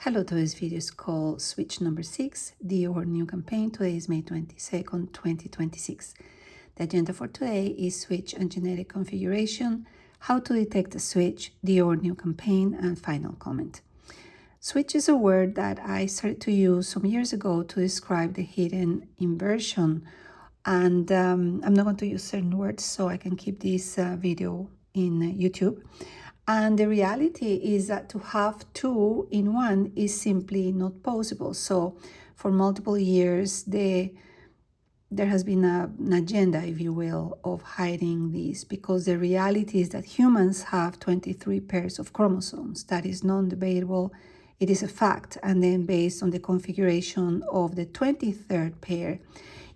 Hello, today's video is called Switch number 6, Dior new campaign. Today is May 22nd, 2026. The agenda for today is switch and genetic configuration, how to detect a switch, Dior new campaign, and final comment. Switch is a word that I started to use some years ago to describe the hidden inversion. And I'm not going to use certain words so I can keep this video in YouTube. And the reality is that to have two in one is simply not possible. So for multiple years, there has been an agenda, if you will, of hiding this, because the reality is that humans have 23 pairs of chromosomes. That is non-debatable. It is a fact. And then based on the configuration of the 23rd pair,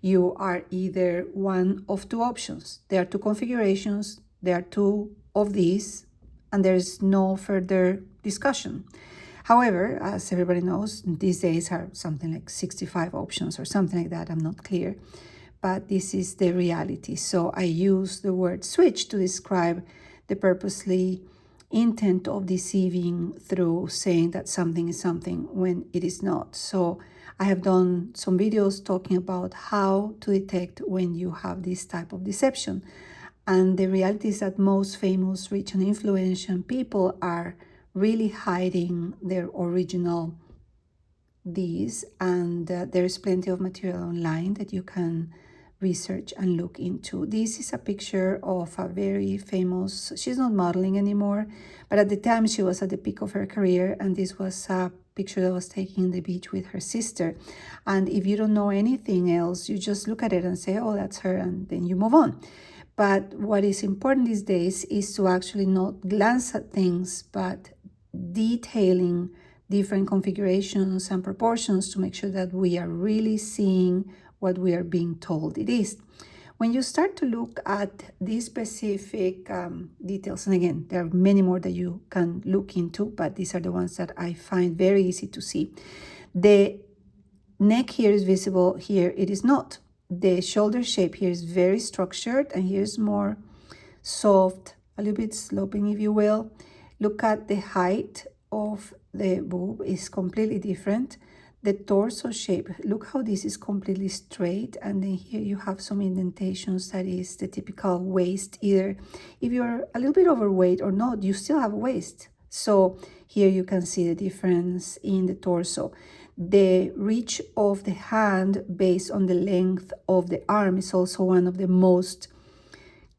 you are either one of two options. There are two configurations. There are two of these, and there's no further discussion. However, as everybody knows, these days are something like 65 options or something like that. I'm not clear, but this is the reality. So I use the word switch to describe the purposely intent of deceiving through saying that something is something when it is not. So I have done some videos talking about how to detect when you have this type of deception. And the reality is that most famous, rich, and influential people are really hiding their original these. And there is plenty of material online that you can research and look into. This is a picture of a very famous, she's not modeling anymore, but at the time she was at the peak of her career. And this was a picture that was taken on the beach with her sister. And if you don't know anything else, you just look at it and say, oh, that's her, and then you move on. But what is important these days is to actually not glance at things, but detailing different configurations and proportions to make sure that we are really seeing what we are being told it is. When you start to look at these specific details, and again, there are many more that you can look into, but these are the ones that I find very easy to see. The neck here is visible, here it is not. The shoulder shape here is very structured, and here's more soft, a little bit sloping, if you will. Look at the height of the boob is completely different. The torso shape, look how this is completely straight, and then here you have some indentations. That is the typical waist. Either if you're a little bit overweight or not, you still have a waist. So here you can see the difference in the torso. The reach of the hand based on the length of the arm is also one of the most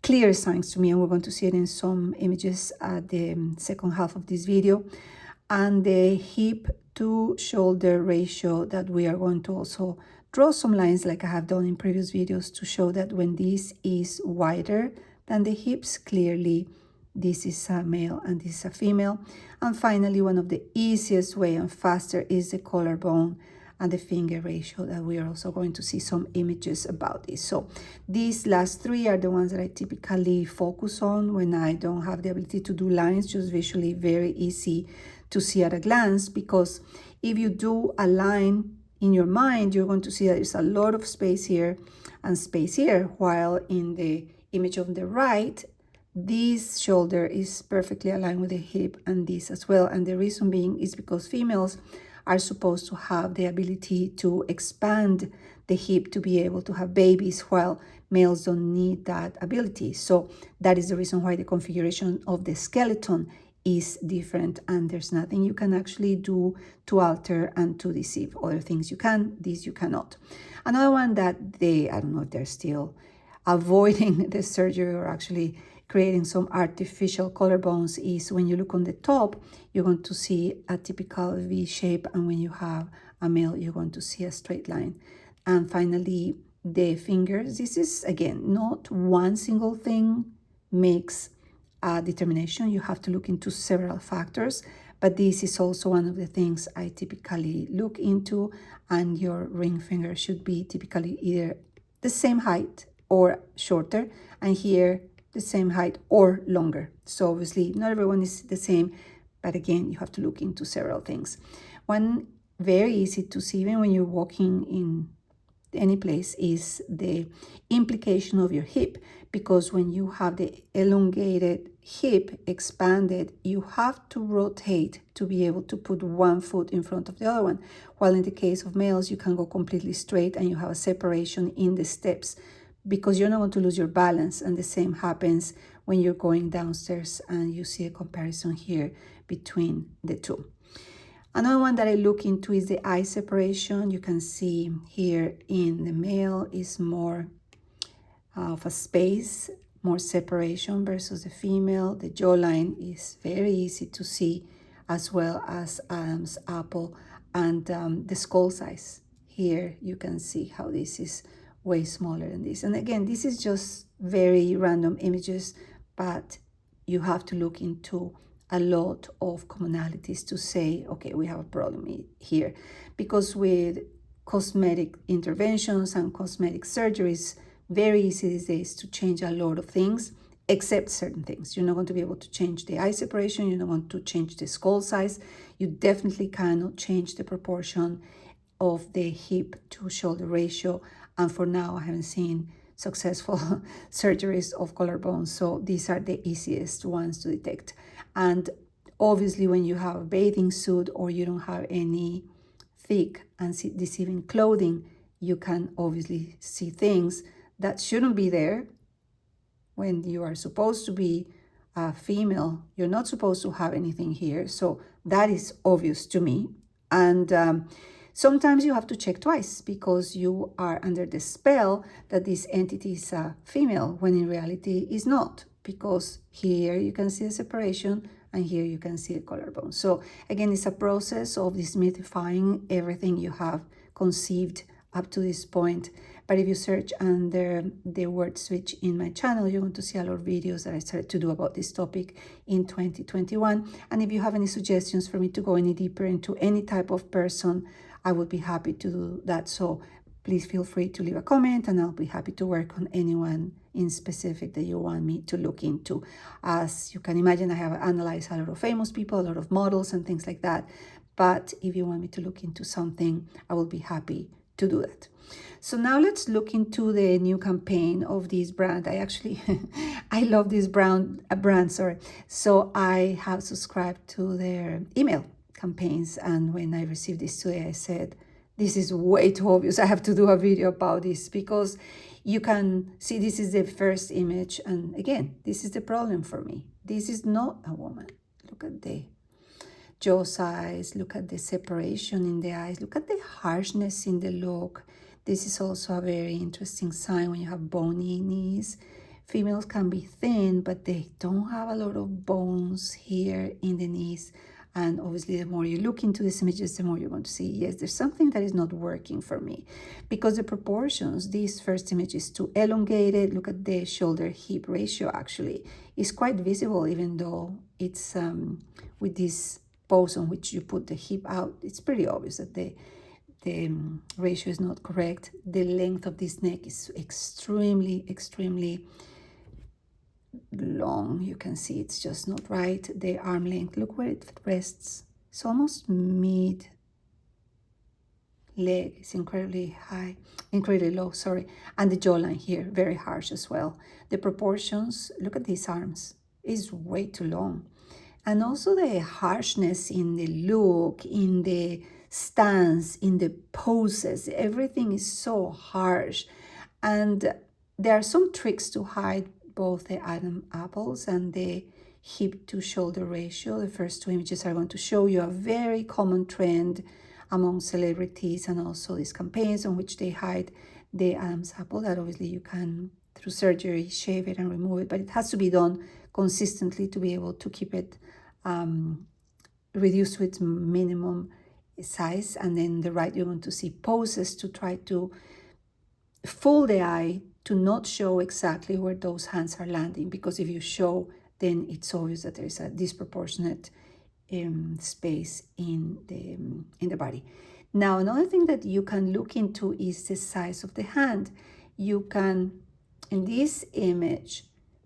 clear signs to me, and we're going to see it in some images at the second half of this video. And the hip to shoulder ratio that we are going to also draw some lines like I have done in previous videos to show that when this is wider than the hips, clearly this is a male and this is a female. And finally, one of the easiest way and faster is the collarbone and the finger ratio that we are also going to see some images about this. So these last three are the ones that I typically focus on when I don't have the ability to do lines, just visually very easy to see at a glance, because if you do a line in your mind, you're going to see that there's a lot of space here and space here, while in the image on the right, this shoulder is perfectly aligned with the hip and this as well. And the reason being is because females are supposed to have the ability to expand the hip to be able to have babies, while males don't need that ability. So that is the reason why the configuration of the skeleton is different, and there's nothing you can actually do to alter and to deceive. Other things you can, these you cannot. Another one that I don't know if they're still avoiding the surgery or actually creating some artificial collarbones is when you look on the top, you're going to see a typical V shape, and when you have a male, you're going to see a straight line. And finally, the fingers. This is, again, not one single thing makes a determination. You have to look into several factors, but this is also one of the things I typically look into. And your ring finger should be typically either the same height or shorter, and here the same height or longer. So obviously not everyone is the same, but again, you have to look into several things. One very easy to see, even when you're walking in any place, is the implication of your hip, because when you have the elongated hip expanded, you have to rotate to be able to put one foot in front of the other one, while in the case of males you can go completely straight and you have a separation in the steps because you're not going to lose your balance. And the same happens when you're going downstairs, and you see a comparison here between the two. Another one that I look into is the eye separation. You can see here in the male is more of a space, more separation versus the female. The jawline is very easy to see, as well as Adam's apple, and the skull size. Here you can see how this is way smaller than this. And again, this is just very random images, but you have to look into a lot of commonalities to say, okay, we have a problem here. Because with cosmetic interventions and cosmetic surgeries, very easy these days to change a lot of things, except certain things. You're not going to be able to change the eye separation. You're not going to change the skull size. You definitely cannot change the proportion of the hip to shoulder ratio. And for now, I haven't seen successful surgeries of collarbones. So these are the easiest ones to detect. And obviously, when you have a bathing suit or you don't have any thick and deceiving clothing, you can obviously see things that shouldn't be there. When you are supposed to be a female, you're not supposed to have anything here. So that is obvious to me. And sometimes you have to check twice because you are under the spell that this entity is a female, when in reality is not, because here you can see the separation and here you can see the collarbone. So again, it's a process of demystifying everything you have conceived up to this point. But if you search under the word switch in my channel, you're going to see a lot of videos that I started to do about this topic in 2021. And if you have any suggestions for me to go any deeper into any type of person, I would be happy to do that. So please feel free to leave a comment, and I'll be happy to work on anyone in specific that you want me to look into. As you can imagine, I have analyzed a lot of famous people, a lot of models and things like that. But if you want me to look into something, I will be happy to do that. So now let's look into the new campaign of this brand. I actually, I love this brand, sorry. So I have subscribed to their email campaigns. And when I received this today, I said, this is way too obvious. I have to do a video about this, because you can see this is the first image. And again, this is the problem for me. This is not a woman. Look at the jaw size, look at the separation in the eyes, look at the harshness in the look. This is also a very interesting sign when you have bony knees. Females can be thin, but they don't have a lot of bones here in the knees. And obviously, the more you look into these images, the more you're going to see, yes, there's something that is not working for me. Because the proportions, this first image is too elongated. Look at the shoulder-hip ratio, actually. It's quite visible, even though it's with this pose on which you put the hip out. It's pretty obvious that the ratio is not correct. The length of this neck is extremely long. You can see it's just not right. The arm length, look where it rests. It's almost mid leg. It's incredibly low, sorry. And the jawline here, very harsh as well. The proportions, look at these arms, is way too long. And also the harshness in the look, in the stance, in the poses, everything is so harsh. And there are some tricks to hide both the Adam apples and the hip to shoulder ratio. The first two images are going to show you a very common trend among celebrities and also these campaigns on which they hide the Adam's apple, that obviously you can, through surgery, shave it and remove it, but it has to be done consistently to be able to keep it reduced to its minimum size. And then the right, you're going to see poses to try to fool the eye to not show exactly where those hands are landing, because if you show, then it's obvious that there's a disproportionate space in the body. Now, another thing that you can look into is the size of the hand. You can, in this image,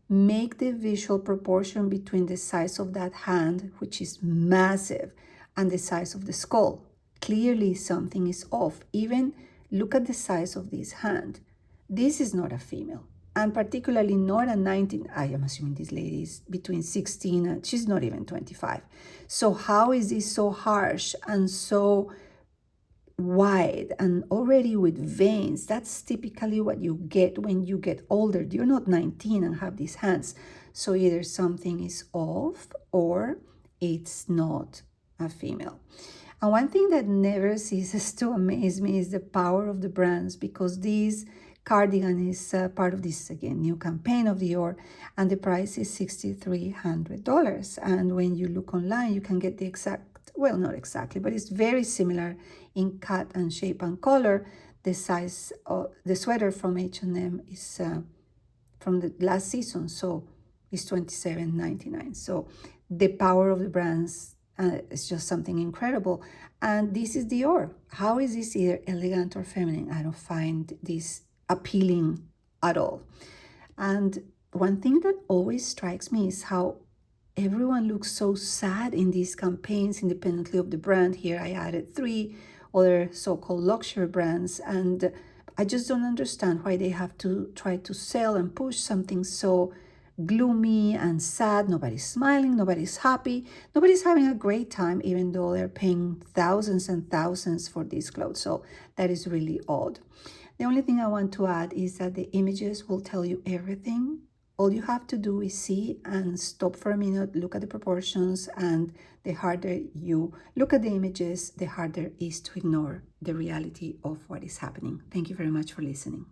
make the visual proportion between the size of that hand, which is massive, and the size of the skull. Clearly something is off. Even Look at the size of this hand. This is not a female, and particularly not a 19. I am assuming this lady is between 16 and she's not even 25. So how is this so harsh and so wide and already with veins? That's typically what you get when you get older. You're not 19 and have these hands. So either something is off or it's not a female. And one thing that never ceases to amaze me is the power of the brands, because this cardigan is part of this, again, new campaign of Dior, and the price is $6,300. And when you look online, you can get the exact, well, not exactly, but it's very similar in cut and shape and color. The size of the sweater from H&M is from the last season, so it's $27.99. So the power of the brands is just something incredible. And this is Dior. How is this either elegant or feminine? I don't find this appealing at all. And one thing that always strikes me is how everyone looks so sad in these campaigns, independently of the brand. Here I added 3 other so-called luxury brands, and I just don't understand why they have to try to sell and push something so gloomy and sad. Nobody's smiling, nobody's happy, nobody's having a great time, even though they're paying thousands and thousands for these clothes. So that is really odd. The only thing I want to add is that the images will tell you everything. All you have to do is see and stop for a minute, look at the proportions, and the harder you look at the images, the harder it is to ignore the reality of what is happening. Thank you very much for listening.